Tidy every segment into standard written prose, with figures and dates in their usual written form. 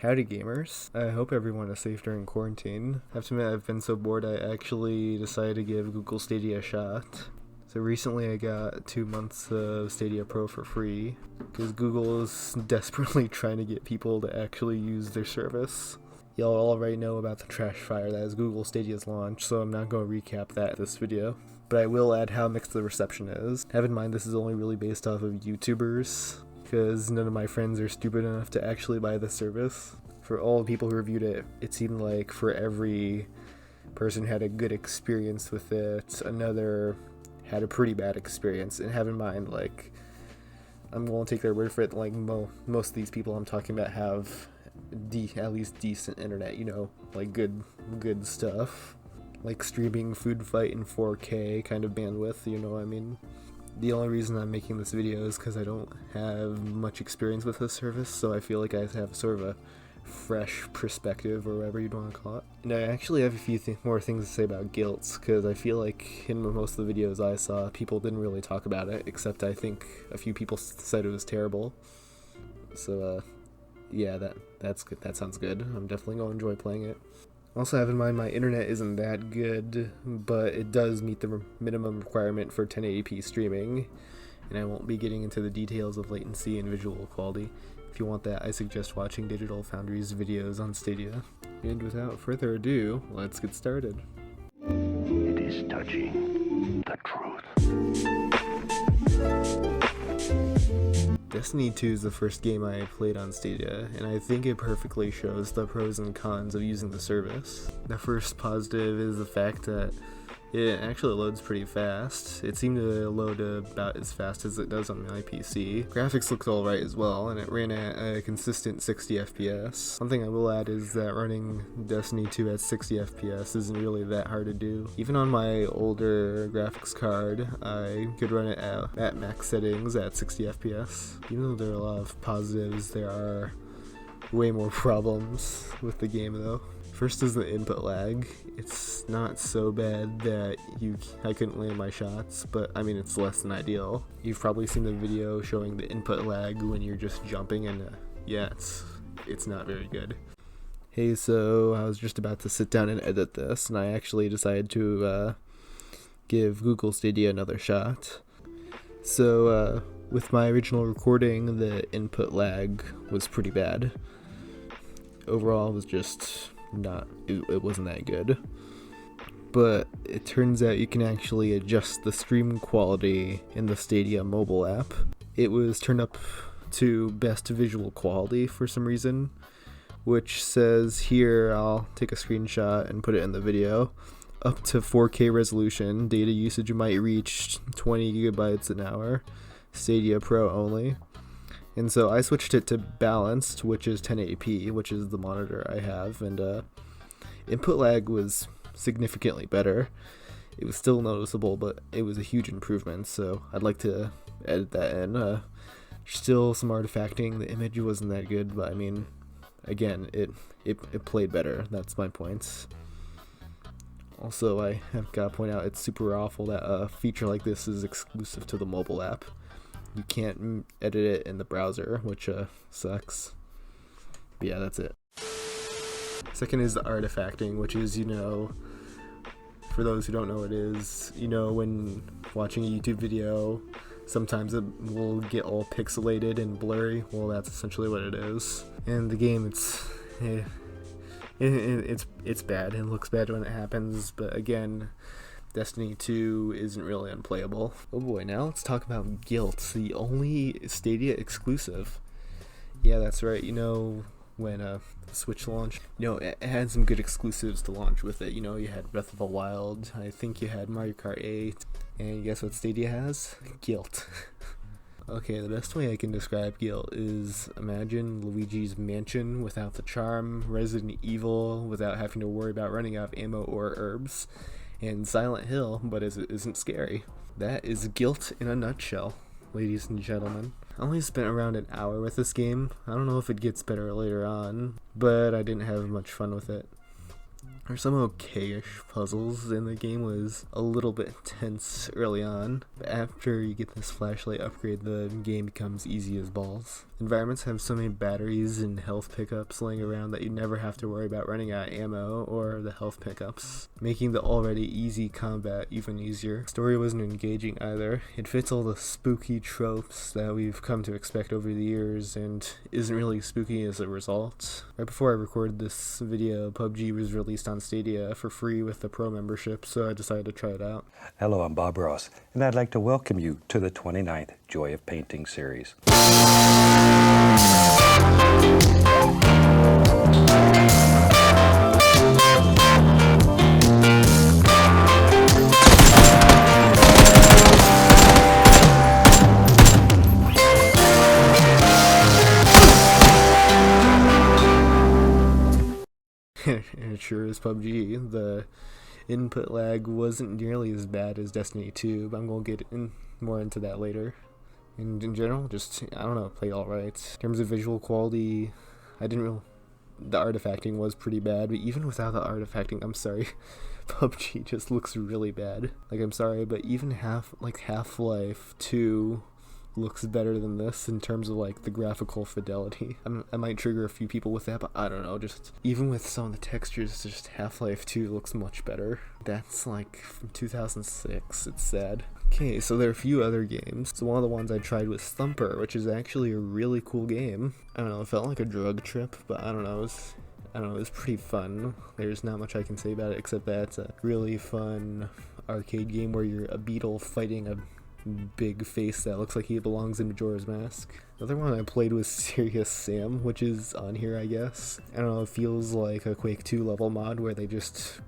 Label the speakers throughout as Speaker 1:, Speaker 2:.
Speaker 1: Howdy gamers, I hope everyone is safe during quarantine. I have to admit I've been so bored I actually decided to give Google Stadia a shot. So recently I got 2 months of Stadia Pro for free, because Google is desperately trying to get people to actually use their service. Y'all already know about the trash fire that is Google Stadia's launch, so I'm not going to recap that in this video. But I will add how mixed the reception is. Have in mind this is only really based off of YouTubers, because none of my friends are stupid enough to actually buy the service. For all the people who reviewed it, it seemed like for every person who had a good experience with it, another had a pretty bad experience. And have in mind, like, I'm going to take their word for it, like most of these people I'm talking about have at least decent internet, like good stuff. Like streaming Food Fight in 4K kind of bandwidth, you know what I mean? The only reason I'm making this video is because I don't have much experience with this service, so I feel like I have sort of a fresh perspective, or whatever you'd want to call it. And I actually have a few more things to say about guilt, because I feel like in most of the videos I saw, people didn't really talk about it, except I think a few people said it was terrible. So, yeah, that's good. That sounds good. I'm definitely going to enjoy playing it. Also have in mind my internet isn't that good, but it does meet the minimum requirement for 1080p streaming, and I won't be getting into the details of latency and visual quality. If you want that, I suggest watching Digital Foundry's videos on Stadia. And without further ado, let's get started.
Speaker 2: It is touching the truth.
Speaker 1: Destiny 2 is the first game I played on Stadia, and I think it perfectly shows the pros and cons of using the service. The first positive is the fact that it actually loads pretty fast. It seemed to load about as fast as it does on my PC. Graphics looked alright as well, and it ran at a consistent 60 FPS. One thing I will add is that running Destiny 2 at 60 FPS isn't really that hard to do. Even on my older graphics card, I could run it at max settings at 60 FPS. Even though there are a lot of positives, there are way more problems with the game though. First is the input lag. It's not so bad that I couldn't land my shots, but I mean it's less than ideal. You've probably seen the video showing the input lag when you're just jumping, and yeah, it's not very good. Hey, so I was just about to sit down and edit this, and I actually decided to give Google Stadia another shot. So with my original recording, the input lag was pretty bad. Overall, it was just it wasn't that good, but it turns out you can actually adjust the stream quality in the Stadia mobile app. It was turned up to best visual quality for some reason, which says here, I'll take a screenshot and put it in the video, up to 4K resolution, data usage might reach 20 gigabytes an hour, Stadia Pro only. And so I switched it to balanced, which is 1080p, which is the monitor I have, and input lag was significantly better. It was still noticeable, but it was a huge improvement, so I'd like to edit that in. Still some artifacting, the image wasn't that good, but I mean, again, it played better, that's my points. Also, I have got to point out, it's super awful that a feature like this is exclusive to the mobile app. You can't edit it in the browser, which sucks. But yeah, that's it. Second is the artifacting, which is, for those who don't know what it is, when watching a YouTube video, sometimes it will get all pixelated and blurry. Well, that's essentially what it is. And the game, it's bad. It looks bad when it happens, but again, Destiny 2 isn't really unplayable. Oh boy, now let's talk about Guilt, the only Stadia exclusive. Yeah, that's right, when Switch launched, it had some good exclusives to launch with it. You had Breath of the Wild, I think you had Mario Kart 8, and guess what Stadia has? Guilt. Okay, the best way I can describe Guilt is imagine Luigi's Mansion without the charm, Resident Evil without having to worry about running out of ammo or herbs, and Silent Hill, but it isn't scary. That is Guilt in a nutshell, ladies and gentlemen. I only spent around an hour with this game. I don't know if it gets better later on, but I didn't have much fun with it. There's some okay-ish puzzles, and the game was a little bit tense early on, but after you get this flashlight upgrade, the game becomes easy as balls. Environments have so many batteries and health pickups laying around that you never have to worry about running out of ammo or the health pickups, making the already easy combat even easier. Story wasn't engaging either. It fits all the spooky tropes that we've come to expect over the years and isn't really spooky as a result. Right before I recorded this video, PubG was released on Stadia for free with the Pro membership, so I decided to try it out.
Speaker 3: Hello, I'm Bob Ross, and I'd like to welcome you to the 29th Joy of Painting series.
Speaker 1: And it sure is PUBG. The input lag wasn't nearly as bad as Destiny 2, but I'm going to get more into that later. And in general, just, I don't know, played alright. In terms of visual quality, the artifacting was pretty bad, but even without the artifacting, I'm sorry, PUBG just looks really bad. Like, I'm sorry, but even Half-Life 2 looks better than this in terms of like the graphical fidelity. I might trigger a few people with that, but I don't know, just even with some of the textures, just Half-Life 2 looks much better. That's like from 2006. It's sad. Okay, so there are a few other games. So one of the ones I tried was Thumper, which is actually a really cool game. I don't know, it felt like a drug trip, but I don't know, it was pretty fun. There's not much I can say about it except that it's a really fun arcade game where you're a beetle fighting a big face that looks like he belongs in Majora's Mask. The other one I played was Serious Sam, which is on here, I guess. I don't know, it feels like a Quake 2 level mod where they just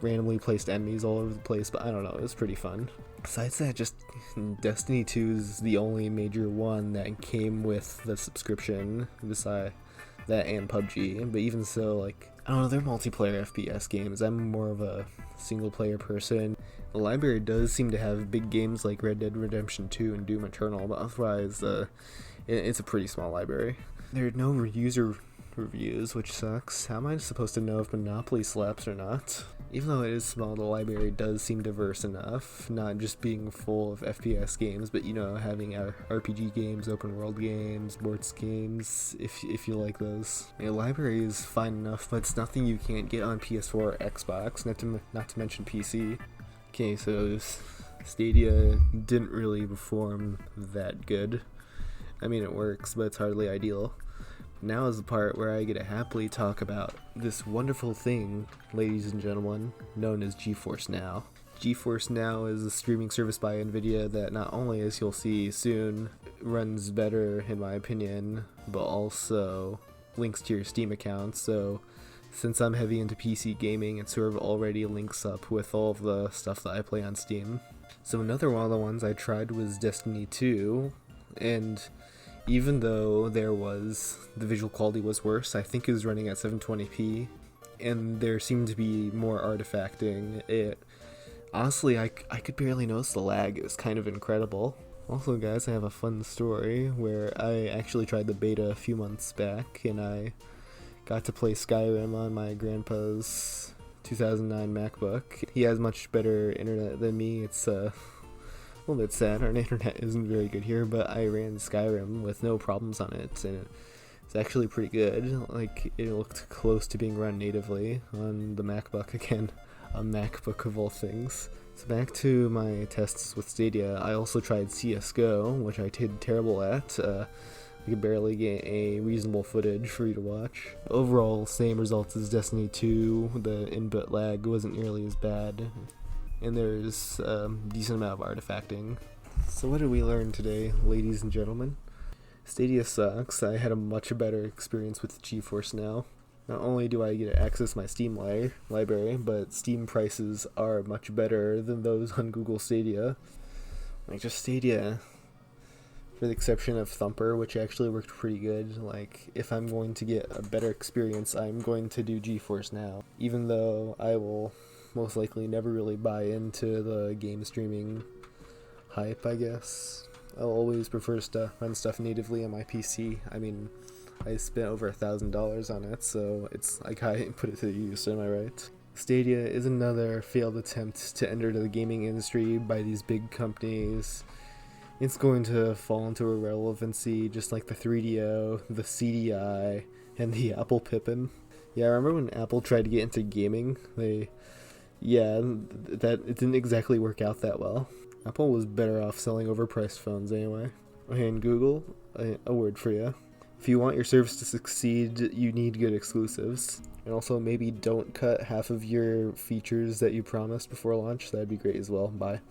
Speaker 1: randomly placed enemies all over the place, but I don't know, it was pretty fun. Besides that, just Destiny 2 is the only major one that came with the subscription, besides that and PUBG, but even so, like, I don't know, they're multiplayer FPS games. I'm more of a single player person. The library does seem to have big games like Red Dead Redemption 2 and Doom Eternal, but otherwise, it's a pretty small library. There are no user reviews, which sucks. How am I supposed to know if Monopoly slaps or not? Even though it is small, the library does seem diverse enough, not just being full of FPS games, but, you know, having RPG games, open world games, sports games, if you like those. The library is fine enough, but it's nothing you can't get on PS4 or Xbox, not to mention PC. Okay, so Stadia didn't really perform that good. I mean, it works, but it's hardly ideal. Now is the part where I get to happily talk about this wonderful thing, ladies and gentlemen, known as GeForce Now. GeForce Now is a streaming service by Nvidia that not only, as you'll see soon, runs better in my opinion, but also links to your Steam account. So since I'm heavy into PC gaming, it sort of already links up with all of the stuff that I play on Steam. So another one of the ones I tried was Destiny 2, and even though the visual quality was worse, I think it was running at 720p, and there seemed to be more artifacting. Honestly, I could barely notice the lag. It was kind of incredible. Also, guys, I have a fun story where I actually tried the beta a few months back, and I got to play Skyrim on my grandpa's 2009 MacBook. He has much better internet than me. It's a little bit sad. Our internet isn't very good here, but I ran Skyrim with no problems on it, and it's actually pretty good. Like, it looked close to being run natively on the MacBook again. A MacBook of all things. So back to my tests with Stadia, I also tried CSGO, which I did terrible at. I could barely get a reasonable footage for you to watch. Overall, same results as Destiny 2, the input lag wasn't nearly as bad, and there's a decent amount of artifacting. So what did we learn today, ladies and gentlemen? Stadia sucks. I had a much better experience with GeForce Now. Not only do I get to access my Steam library, but Steam prices are much better than those on Google Stadia. Like, just Stadia, for the exception of Thumper, which actually worked pretty good. Like, if I'm going to get a better experience, I'm going to do GeForce Now. Even though I will most likely never really buy into the game streaming hype, I guess. I'll always prefer to run stuff natively on my PC. I mean, I spent over $1,000 on it, so I gotta put it to use, am I right? Stadia is another failed attempt to enter the gaming industry by these big companies. It's going to fall into irrelevancy just like the 3DO, the CDI, and the Apple Pippin. Yeah, I remember when Apple tried to get into gaming, that it didn't exactly work out that well. Apple was better off selling overpriced phones anyway. And Google, a word for you. If you want your service to succeed, you need good exclusives. And also maybe don't cut half of your features that you promised before launch. That'd be great as well. Bye.